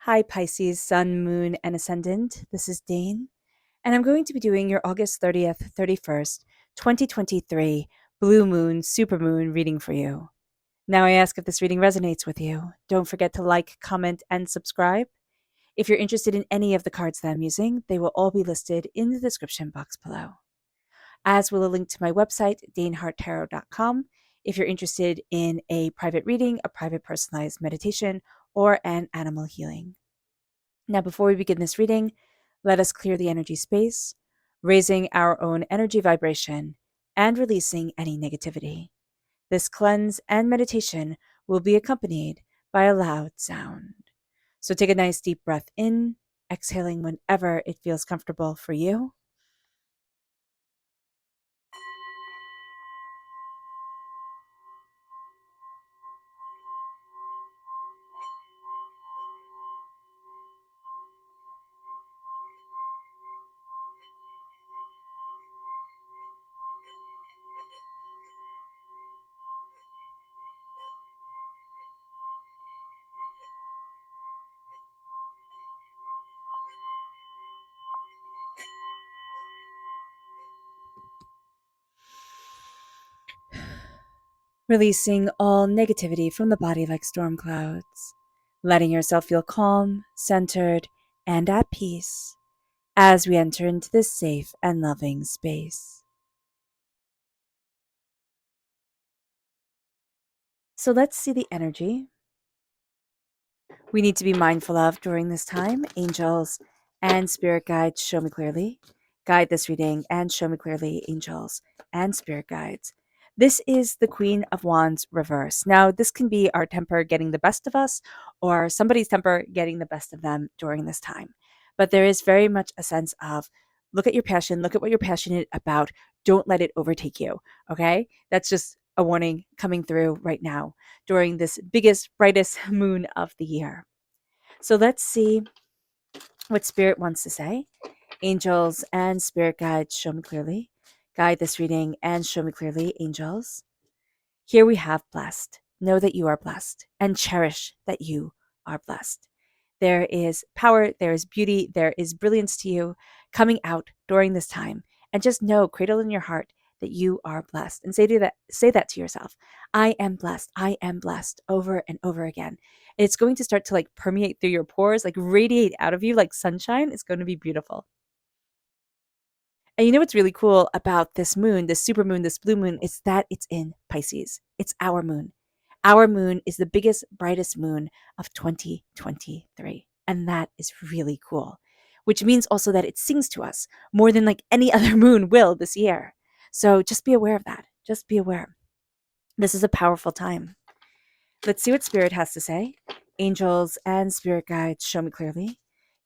Hi, Pisces, Sun, Moon, and Ascendant. This is Dane, and I'm going to be doing your August 30th, 31st, 2023 Blue Moon, Supermoon reading for you. Now, I ask if this reading resonates with you. Don't forget to like, comment, and subscribe. If you're interested in any of the cards that I'm using, they will all be listed in the description box below, as will a link to my website, daneharttarot.com, if you're interested in a private reading, a private personalized meditation, or an animal healing. Now, before we begin this reading, let us clear the energy space, raising our own energy vibration and releasing any negativity. This cleanse and meditation will be accompanied by a loud sound. So take a nice deep breath in, exhaling whenever it feels comfortable for you. Releasing all negativity from the body like storm clouds, letting yourself feel calm, centered, and at peace as we enter into this safe and loving space. So let's see the energy we need to be mindful of during this time. Angels and spirit guides, show me clearly. Guide this reading and show me clearly, angels and spirit guides. This is the Queen of Wands reverse. Now, this can be our temper getting the best of us or somebody's temper getting the best of them during this time. But there is very much a sense of look at your passion, look at what you're passionate about. Don't let it overtake you. Okay? That's just a warning coming through right now during this biggest, brightest moon of the year. So let's see what Spirit wants to say. Angels and Spirit guides, show me clearly. Guide this reading and show me clearly, angels. Here we have blessed. Know that you are blessed and cherish that you are blessed. There is power, there is beauty, there is brilliance to you coming out during this time. And just know, cradle in your heart that you are blessed. And say that to yourself. I am blessed over and over again. And it's going to start to like permeate through your pores, like radiate out of you like sunshine. It's going to be beautiful. And you know what's really cool about this moon, this super moon, this blue moon, is that it's in Pisces. It's our moon. Our moon is the biggest, brightest moon of 2023. And that is really cool, which means also that it sings to us more than like any other moon will this year. So just be aware of that. Just be aware. This is a powerful time. Let's see what Spirit has to say. Angels and Spirit guides, show me clearly.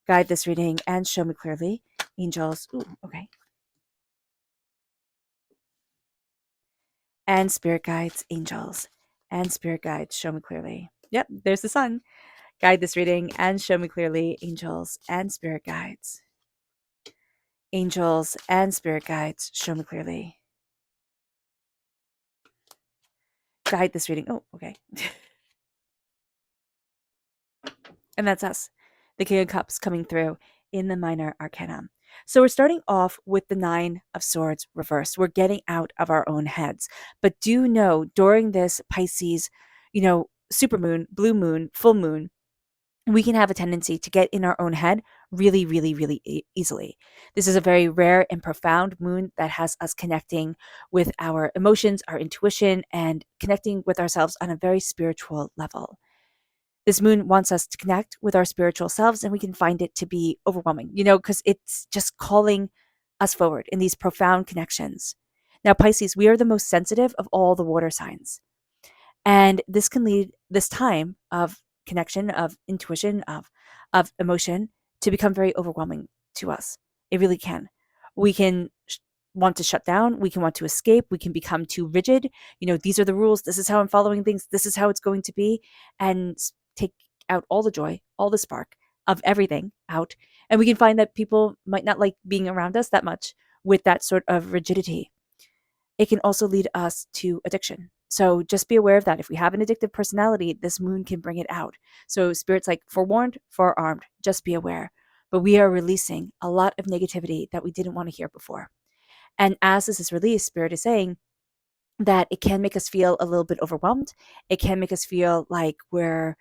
Guide this reading and show me clearly. Angels, ooh, okay. And spirit guides, angels, and spirit guides, show me clearly. Yep, there's the sun. Guide this reading and show me clearly, angels and spirit guides. Angels and spirit guides, show me clearly. Guide this reading. Oh, okay. And that's us, the King of Cups coming through in the minor arcana. So we're starting off with the Nine of Swords reversed. We're getting out of our own heads. But do know during this Pisces, supermoon, blue moon, full moon, we can have a tendency to get in our own head really, really, really easily. This is a very rare and profound moon that has us connecting with our emotions, our intuition, and connecting with ourselves on a very spiritual level. This moon wants us to connect with our spiritual selves, and we can find it to be overwhelming, because it's just calling us forward in these profound connections. Now, Pisces, we are the most sensitive of all the water signs. And this can lead this time of connection, of intuition, of emotion to become very overwhelming to us. It really can. We can want to shut down. We can want to escape. We can become too rigid. These are the rules. This is how I'm following things. This is how it's going to be. And take out all the joy, all the spark of everything out. And we can find that people might not like being around us that much with that sort of rigidity. It can also lead us to addiction. So just be aware of that. If we have an addictive personality, this moon can bring it out. So Spirit's like, forewarned, forearmed, just be aware. But we are releasing a lot of negativity that we didn't want to hear before. And as this is released, Spirit is saying that it can make us feel a little bit overwhelmed. It can make us feel like we're,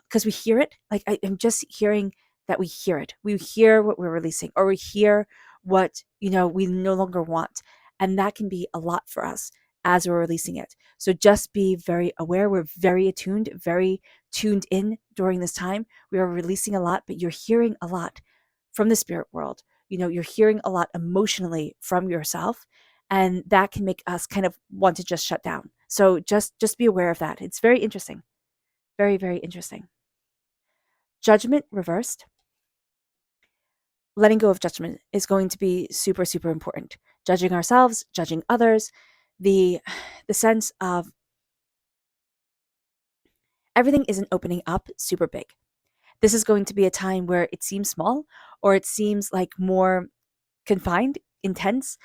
because we hear it. Like I'm just hearing that we hear it. We hear what we're releasing, or we hear what, we no longer want. And that can be a lot for us as we're releasing it. So just be very aware. We're very attuned, very tuned in during this time. We are releasing a lot, but you're hearing a lot from the spirit world. You're hearing a lot emotionally from yourself, and that can make us kind of want to just shut down. So just be aware of that. It's very interesting. Very, very interesting. Judgment reversed. Letting go of judgment is going to be super, super important. Judging ourselves, judging others, the sense of everything isn't opening up super big. This is going to be a time where it seems small, or it seems like more confined, intense,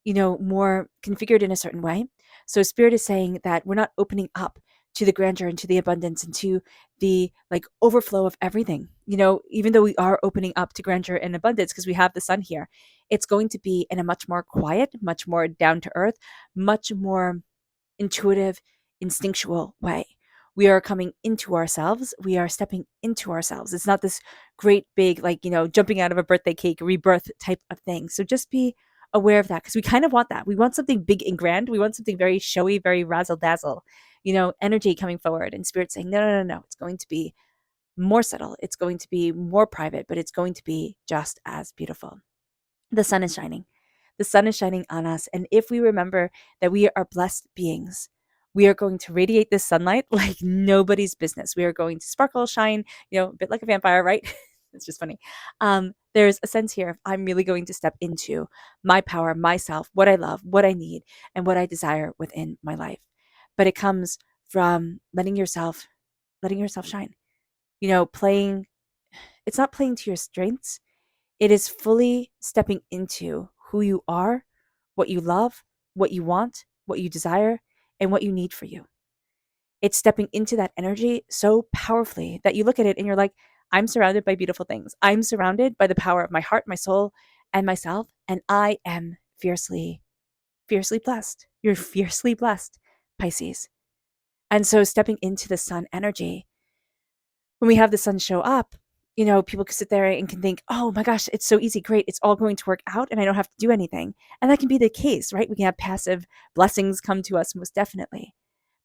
more configured in a certain way. So Spirit is saying that we're not opening up to the grandeur and to the abundance and to the like overflow of everything. Even though we are opening up to grandeur and abundance because we have the sun here, it's going to be in a much more quiet, much more down to earth, much more intuitive, instinctual way. We are coming into ourselves. We are stepping into ourselves. It's not this great big, jumping out of a birthday cake rebirth type of thing. So just be aware of that, because we kind of want that. We want something big and grand. We want something very showy, very razzle dazzle, energy coming forward, and Spirit saying, no, no, no, no. It's going to be more subtle. It's going to be more private, but it's going to be just as beautiful. The sun is shining. The sun is shining on us. And if we remember that we are blessed beings, we are going to radiate this sunlight like nobody's business. We are going to sparkle, shine, a bit like a vampire, right? It's just funny. There's a sense here of I'm really going to step into my power, myself, what I love, what I need, and what I desire within my life. But it comes from letting yourself shine. Playing, it's not playing to your strengths. It is fully stepping into who you are, what you love, what you want, what you desire, and what you need for you. It's stepping into that energy so powerfully that you look at it and you're like, I'm surrounded by beautiful things. I'm surrounded by the power of my heart, my soul, and myself, and I am fiercely, fiercely blessed. You're fiercely blessed, Pisces. And so stepping into the sun energy, when we have the sun show up, people can sit there and can think, oh my gosh, it's so easy, great, it's all going to work out and I don't have to do anything. And that can be the case, right? We can have passive blessings come to us, most definitely.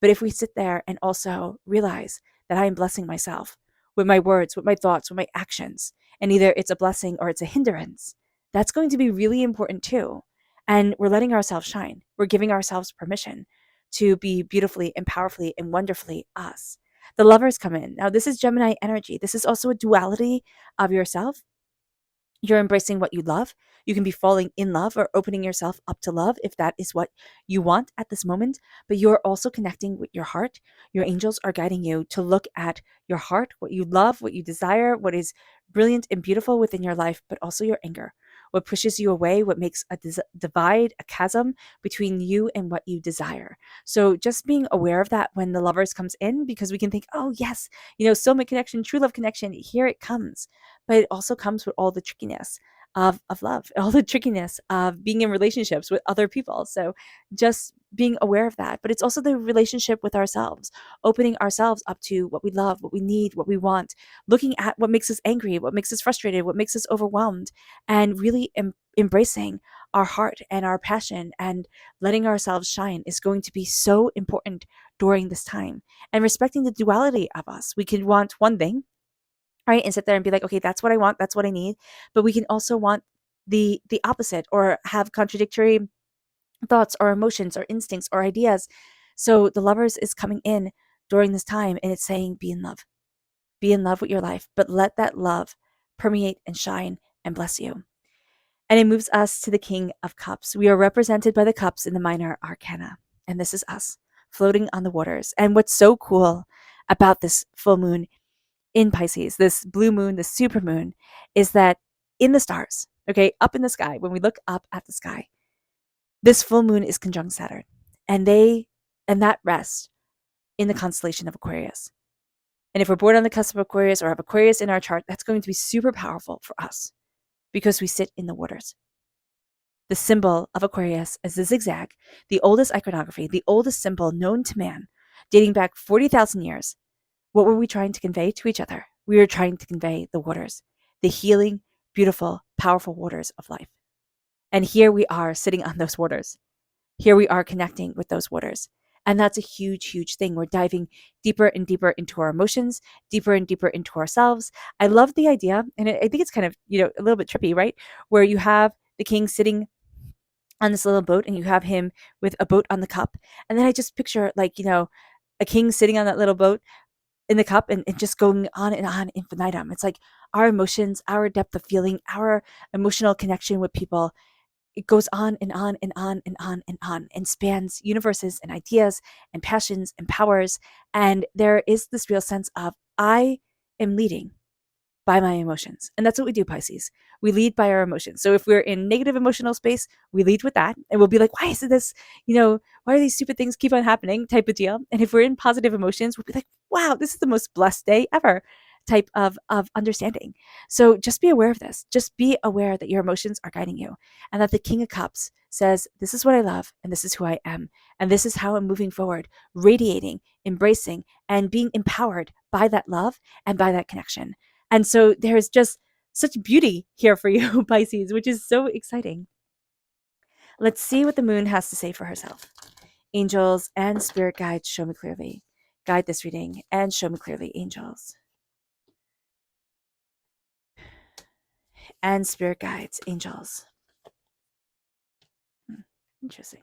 But if we sit there and also realize that I am blessing myself with my words, with my thoughts, with my actions, and either it's a blessing or it's a hindrance, that's going to be really important too. And we're letting ourselves shine. We're giving ourselves permission to be beautifully and powerfully and wonderfully us. The lovers come in. Now, this is Gemini energy. This is also a duality of yourself. You're embracing what you love. You can be falling in love or opening yourself up to love if that is what you want at this moment. But you're also connecting with your heart. Your angels are guiding you to look at your heart, what you love, what you desire, what is brilliant and beautiful within your life, but also your anger. What pushes you away, what makes a divide, a chasm between you and what you desire. So just being aware of that when the lovers comes in, because we can think, oh yes, soulmate connection, true love connection, here it comes. But it also comes with all the trickiness of love, all the trickiness of being in relationships with other people. So just being aware of that. But it's also the relationship with ourselves, opening ourselves up to what we love, what we need, what we want, looking at what makes us angry, what makes us frustrated, what makes us overwhelmed, and really embracing our heart and our passion and letting ourselves shine is going to be so important during this time. And respecting the duality of us. We can want one thing, right, and sit there and be like, okay, that's what I want, that's what I need. But we can also want the opposite, or have contradictory thoughts or emotions or instincts or ideas. So the lovers is coming in during this time, and it's saying, be in love. Be in love with your life, but let that love permeate and shine and bless you. And it moves us to the King of Cups. We are represented by the cups in the minor arcana, and this is us floating on the waters. And what's so cool about this full moon in Pisces, this blue moon, this super moon, is that in the stars, okay, up in the sky, when we look up at the sky, this full moon is conjunct Saturn. And they And that rests in the constellation of Aquarius. And if we're born on the cusp of Aquarius or have Aquarius in our chart, that's going to be super powerful for us because we sit in the waters. The symbol of Aquarius is the zigzag, the oldest iconography, the oldest symbol known to man, dating back 40,000 years. What were we trying to convey to each other? We were trying to convey the waters, the healing, beautiful, powerful waters of life. And here we are sitting on those waters. Here we are connecting with those waters. And that's a huge, huge thing. We're diving deeper and deeper into our emotions, deeper and deeper into ourselves. I love the idea, and I think it's kind of, a little bit trippy, right? Where you have the king sitting on this little boat and you have him with a boat on the cup. And then I just picture a king sitting on that little boat in the cup and just going on and on infinitum. It's like our emotions, our depth of feeling, our emotional connection with people, it goes on and on and on and on and on and spans universes and ideas and passions and powers. And there is this real sense of I am leading by my emotions. And that's what we do, Pisces. We lead by our emotions. So if we're in negative emotional space, we lead with that. And we'll be like, why is this, why are these stupid things keep on happening type of deal? And if we're in positive emotions, we'll be like, wow, this is the most blessed day ever type of understanding. So just be aware of this. Just be aware that your emotions are guiding you and that the King of Cups says, this is what I love and this is who I am. And this is how I'm moving forward, radiating, embracing, and being empowered by that love and by that connection. And so there's just such beauty here for you, Pisces, which is so exciting. Let's see what the moon has to say for herself. Angels and spirit guides, show me clearly. Guide this reading and show me clearly, angels. And spirit guides, angels. Interesting.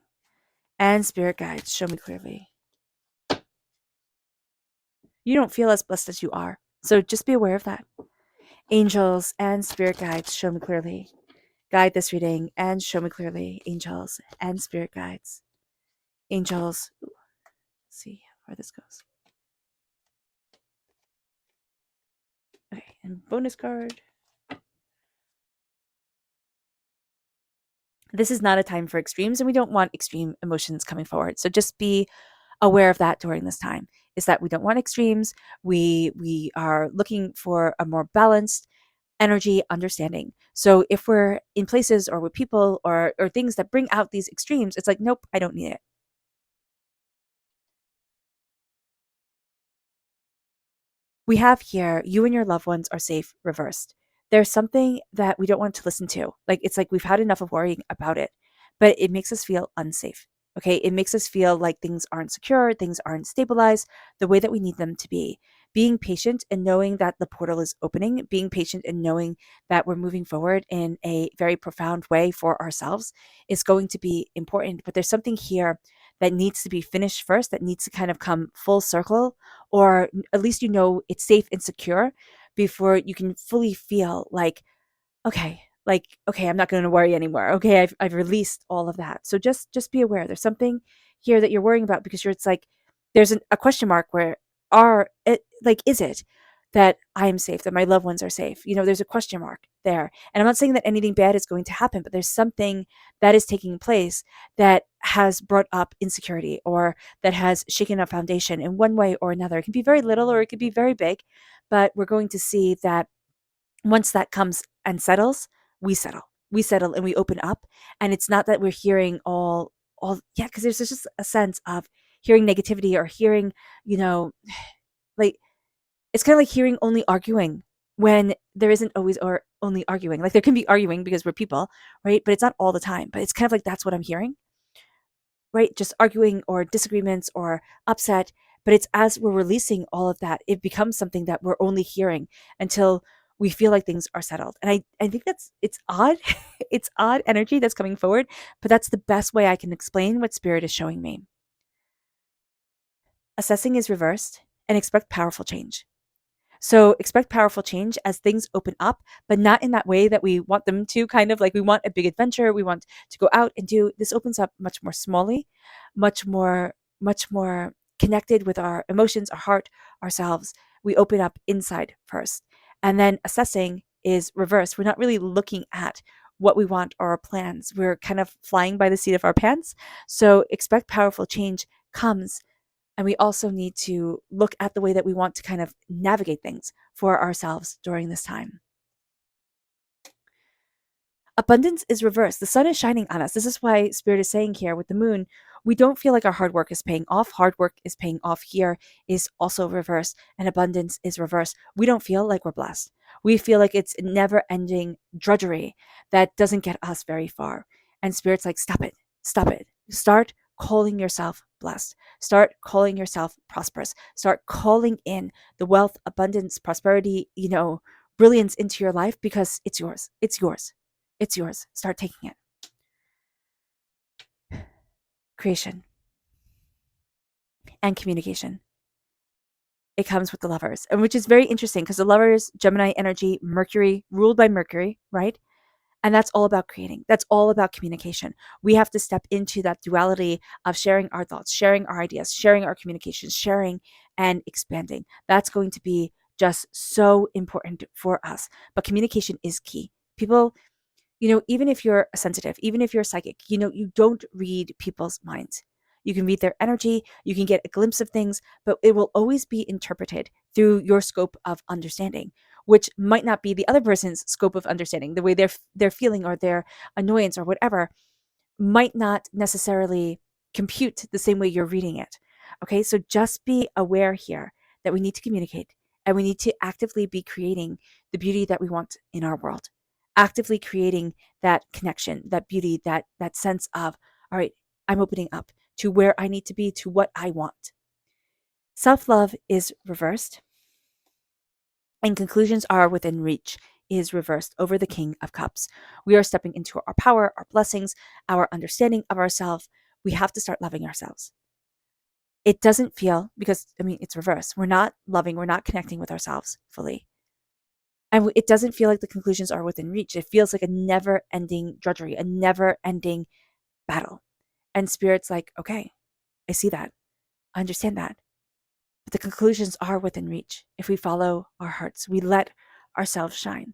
And spirit guides, show me clearly. You don't feel as blessed as you are, so just be aware of that. Angels and spirit guides, show me clearly. Guide this reading and show me clearly, angels and spirit guides. Angels. Let's see where this goes. Okay, and bonus card. This is not a time for extremes, and we don't want extreme emotions coming forward. So just be aware of that during this time, is that we don't want extremes. We are looking for a more balanced energy understanding. So if we're in places or with people or things that bring out these extremes, it's like, nope, I don't need it. We have here, you and your loved ones are safe, reversed. There's something that we don't want to listen to. Like, it's like we've had enough of worrying about it, but it makes us feel unsafe. Okay. It makes us feel like things aren't secure, things aren't stabilized the way that we need them to be. Being patient and knowing that the portal is opening, being patient and knowing that we're moving forward in a very profound way for ourselves is going to be important. But there's something here that needs to be finished first, that needs to kind of come full circle, or at least it's safe and secure before you can fully feel okay, I'm not going to worry anymore. Okay, I've released all of that. So just be aware. There's something here that you're worrying about because it's like there's a question mark where is it that I am safe, that my loved ones are safe? There's a question mark there. And I'm not saying that anything bad is going to happen, but there's something that is taking place that has brought up insecurity or that has shaken up foundation in one way or another. It can be very little or it could be very big, but we're going to see that once that comes and settles, we settle. We settle and we open up. And it's not that we're hearing because there's just a sense of hearing negativity or hearing, like it's kind of like hearing only arguing when there isn't always or only arguing. Like there can be arguing because we're people, right? But it's not all the time. But it's kind of like that's what I'm hearing, right? Just arguing or disagreements or upset. But it's as we're releasing all of that, it becomes something that we're only hearing until we feel like things are settled. And I think it's odd. It's odd energy that's coming forward, but that's the best way I can explain what spirit is showing me. Assessing is reversed and expect powerful change. So expect powerful change as things open up, but not in that way that we want them to, kind of like we want a big adventure. We want to go out and do this. Opens up much more smallly, much more connected with our emotions, our heart, ourselves. We open up inside first. And then assessing is reversed. We're not really looking at what we want or our plans. We're kind of flying by the seat of our pants. So expect powerful change comes. And we also need to look at the way that we want to kind of navigate things for ourselves during this time. Abundance is reversed. The sun is shining on us. This is why Spirit is saying here with the moon, we don't feel like our hard work is paying off. Hard work is paying off here is also reversed, and abundance is reversed. We don't feel like we're blessed. We feel like it's never ending drudgery that doesn't get us very far. And Spirit's like, stop it, stop it. Start calling yourself blessed. Start calling yourself prosperous. Start calling in the wealth, abundance, prosperity, brilliance into your life because it's yours. It's yours. It's yours. Start taking it. Creation and communication. It comes with the lovers, and which is very interesting because the lovers, Gemini energy, Mercury, ruled by Mercury, right? And that's all about creating. That's all about communication. We have to step into that duality of sharing our thoughts, sharing our ideas, sharing our communications, sharing and expanding. That's going to be just so important for us. But communication is key. People, even if you're sensitive, even if you're psychic, you don't read people's minds. You can read their energy, you can get a glimpse of things, but it will always be interpreted through your scope of understanding, which might not be the other person's scope of understanding. The way they're feeling or their annoyance or whatever might not necessarily compute the same way you're reading it. Okay, so just be aware here that we need to communicate and we need to actively be creating the beauty that we want in our world. Actively creating that connection, that beauty, that sense of, all right, I'm opening up to where I need to be, to what I want. Self-love is reversed, and conclusions are within reach is reversed over the King of Cups. We are stepping into our power, our blessings, our understanding of ourselves. We have to start loving ourselves. It doesn't feel, because it's reversed. We're not loving, we're not connecting with ourselves fully. And it doesn't feel like the conclusions are within reach. It feels like a never-ending drudgery, a never-ending battle. And Spirit's like, okay, I see that. I understand that. But the conclusions are within reach. If we follow our hearts, we let ourselves shine.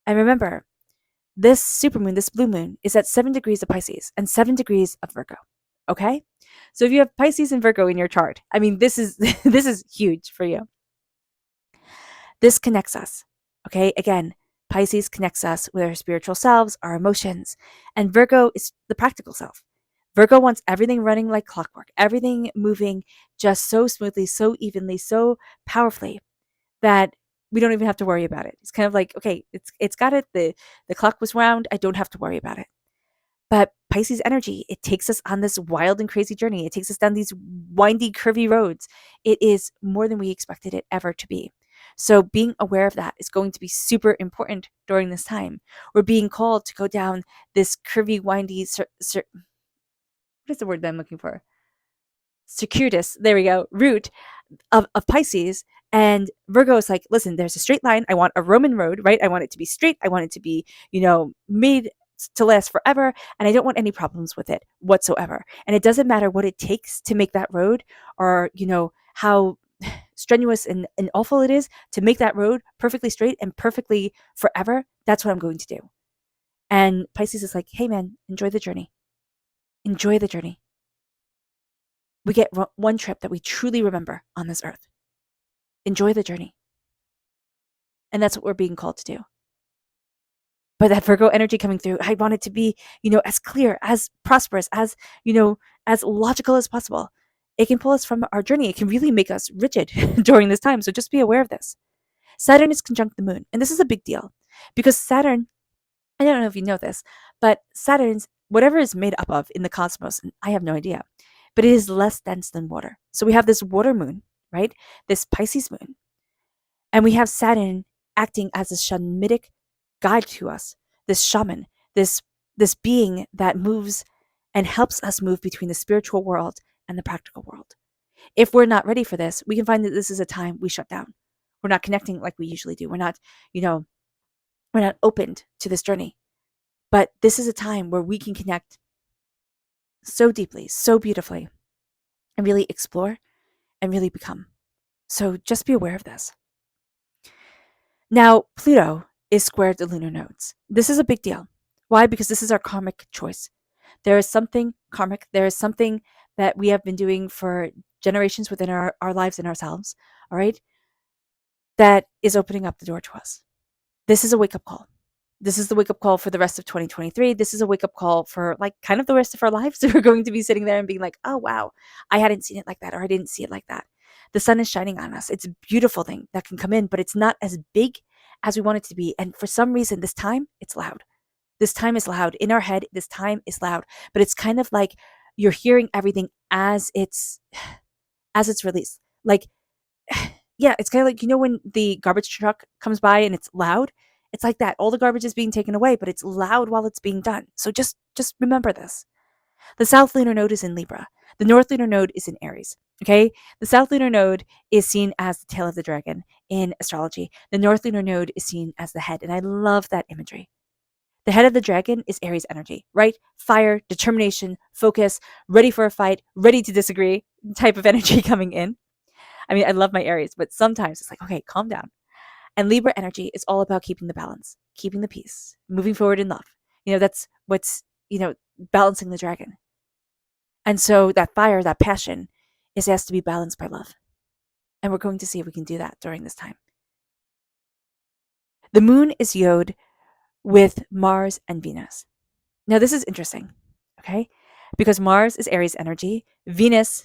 And remember, this supermoon, this blue moon, is at 7 degrees of Pisces and 7 degrees of Virgo. Okay? So if you have Pisces and Virgo in your chart, this is this is huge for you. This connects us. Okay? Again, Pisces connects us with our spiritual selves, our emotions, and Virgo is the practical self. Virgo wants everything running like clockwork, everything moving just so smoothly, so evenly, so powerfully that we don't even have to worry about it. It's kind of like, okay, it's got it. The clock was round. I don't have to worry about it. But Pisces energy, it takes us on this wild and crazy journey. It takes us down these windy, curvy roads. It is more than we expected it ever to be. So being aware of that is going to be super important during this time. We're being called to go down this curvy, windy, what is the word that I'm looking for? Circuitous, there we go, route of Pisces. And Virgo is like, listen, there's a straight line. I want a Roman road, right? I want it to be straight. I want it to be, made to last forever. And I don't want any problems with it whatsoever. And it doesn't matter what it takes to make that road or, how strenuous and awful it is to make that road perfectly straight and perfectly forever. That's what I'm going to do. And Pisces is like, hey man, enjoy the journey. Enjoy the journey. We get one trip that we truly remember on this earth. Enjoy the journey. And that's what we're being called to do. But that Virgo energy coming through, I want it to be, as clear, as prosperous, as, as logical as possible. It can pull us from our journey. It can really make us rigid during this time. So just be aware of this. Saturn is conjunct the moon. And this is a big deal because Saturn, I don't know if you know this, but Saturn's, whatever is made up of in the cosmos, and I have no idea, but it is less dense than water. So we have this water moon, right? This Pisces moon. And we have Saturn acting as a shamanic guide to us, this shaman, this being that moves and helps us move between the spiritual world and the practical world. If we're not ready for this, we can find that this is a time we shut down. We're not connecting like we usually do. We're not, we're not opened to this journey. But this is a time where we can connect so deeply, so beautifully, and really explore and really become. So just be aware of this. Now, Pluto is squared the lunar nodes. This is a big deal. Why? Because this is our karmic choice. There is something karmic. There is something that we have been doing for generations within our lives and ourselves, all right, that is opening up the door to us. This is a wake up call. This is the wake up call for the rest of 2023. This is a wake up call for like kind of the rest of our lives. We're going to be sitting there and being like, oh, wow, I hadn't seen it like that, or I didn't see it like that. The sun is shining on us. It's a beautiful thing that can come in, but it's not as big as we want it to be. And for some reason, this time it's loud. This time is loud. In our head, this time is loud. But it's kind of like you're hearing everything as it's released. Like, yeah, it's kind of like, when the garbage truck comes by and it's loud, it's like that. All the garbage is being taken away, but it's loud while it's being done. So just remember this. The south lunar node is in Libra. The north lunar node is in Aries. Okay? The south lunar node is seen as the tail of the dragon in astrology. The north lunar node is seen as the head, and I love that imagery. The head of the dragon is Aries energy, right? Fire, determination, focus, ready for a fight, ready to disagree type of energy coming in. I mean, I love my Aries, but sometimes it's like, okay, calm down. And Libra energy is all about keeping the balance, keeping the peace, moving forward in love. That's what's, balancing the dragon. And so that fire, that passion is asked to be balanced by love. And we're going to see if we can do that during this time. The moon is yod with Mars and Venus. Now, this is interesting, okay? Because Mars is Aries energy, Venus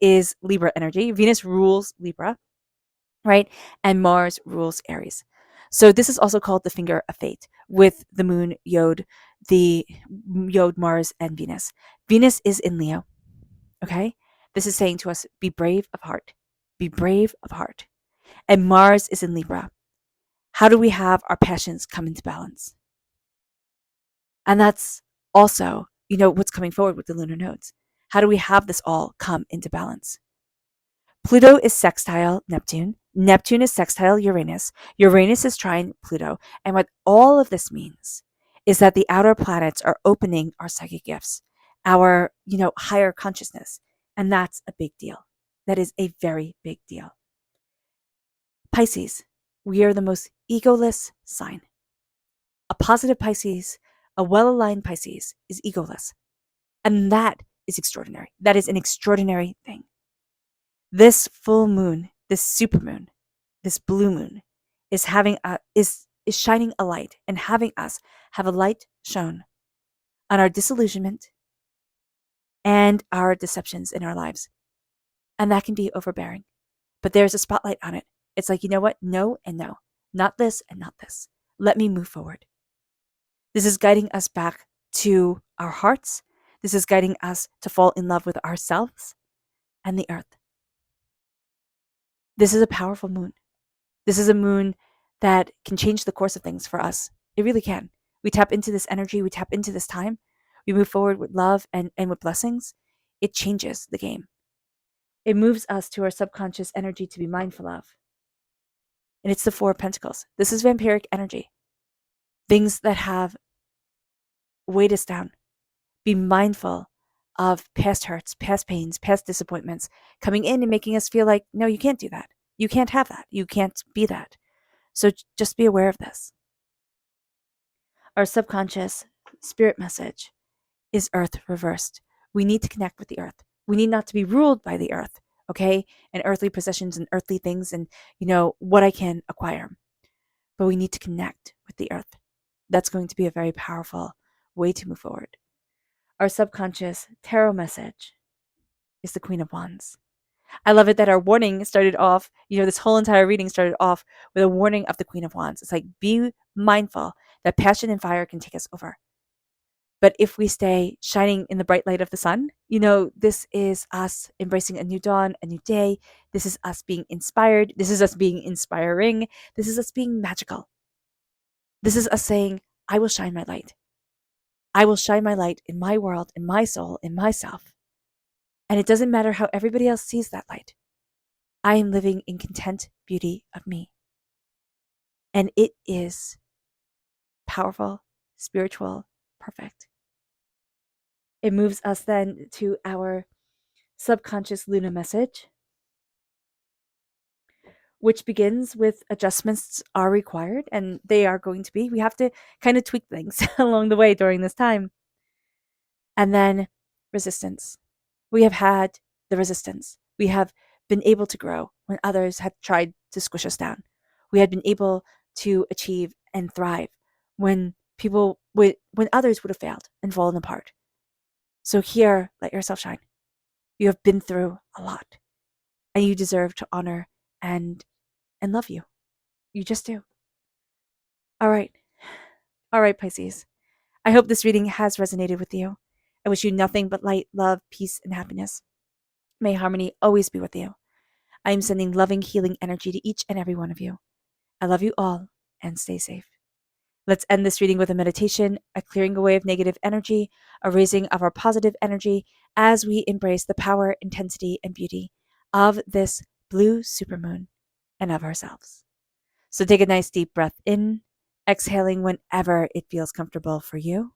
is Libra energy. Venus rules Libra, right? And Mars rules Aries. So this is also called the finger of fate, with the moon yod, the yod Mars and Venus. Venus is in Leo, okay? This is saying to us, be brave of heart. Be brave of heart. And Mars is in Libra. How do we have our passions come into balance? And that's also, what's coming forward with the lunar nodes. How do we have this all come into balance? Pluto is sextile Neptune. Neptune is sextile Uranus. Uranus is trine Pluto. And what all of this means is that the outer planets are opening our psychic gifts, our, higher consciousness. And that's a big deal. That is a very big deal. Pisces, we are the most egoless sign. A positive Pisces, a well-aligned Pisces is egoless. And that is extraordinary. That is an extraordinary thing. This full moon, this supermoon, this blue moon is shining a light and having us have a light shone on our disillusionment and our deceptions in our lives. And that can be overbearing. But there's a spotlight on it. It's like, you know what? No and no. Not this and not this. Let me move forward. This is guiding us back to our hearts. This is guiding us to fall in love with ourselves and the earth. This is a powerful moon. This is a moon that can change the course of things for us. It really can. We tap into this energy, we tap into this time, we move forward with love and with blessings. It changes the game. It moves us to our subconscious energy to be mindful of. And it's the Four of Pentacles. This is vampiric energy. Things that have weighed us down. Be mindful of past hurts, past pains, past disappointments coming in and making us feel like, no, you can't do that. You can't have that. You can't be that. So just be aware of this. Our subconscious spirit message is earth reversed. We need to connect with the earth. We need not to be ruled by the earth, okay? And earthly possessions and earthly things and, what I can acquire. But we need to connect with the earth. That's going to be a very powerful way to move forward. Our subconscious tarot message is the Queen of Wands. I love it that our warning started off, this whole entire reading started off with a warning of the Queen of Wands. It's like, be mindful that passion and fire can take us over. But if we stay shining in the bright light of the sun, this is us embracing a new dawn, a new day. This is us being inspired. This is us being inspiring. This is us being magical. This is us saying, I will shine my light. I will shine my light in my world, in my soul, in myself. And it doesn't matter how everybody else sees that light. I am living in content beauty of me. And it is powerful, spiritual, perfect. It moves us then to our subconscious Luna message, which begins with adjustments are required, and they are going to be. We have to kind of tweak things along the way during this time. And then resistance. We have had the resistance. We have been able to grow when others had tried to squish us down. We had been able to achieve and thrive when when others would have failed and fallen apart. So here, let yourself shine. You have been through a lot, and you deserve to honor and love you. You just do. All right. All right, Pisces. I hope this reading has resonated with you. I wish you nothing but light, love, peace, and happiness. May harmony always be with you. I am sending loving, healing energy to each and every one of you. I love you all, and stay safe. Let's end this reading with a meditation, a clearing away of negative energy, a raising of our positive energy as we embrace the power, intensity, and beauty of this blue supermoon and of ourselves. So take a nice deep breath in, exhaling whenever it feels comfortable for you.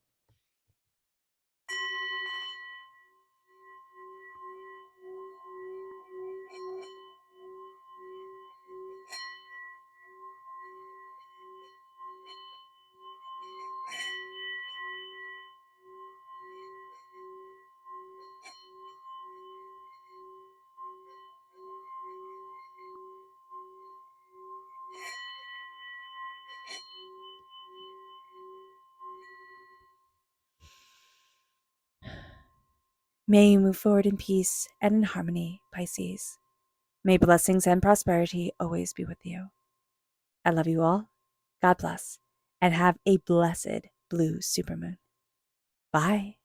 May you move forward in peace and in harmony, Pisces. May blessings and prosperity always be with you. I love you all. God bless, and have a blessed blue supermoon. Bye.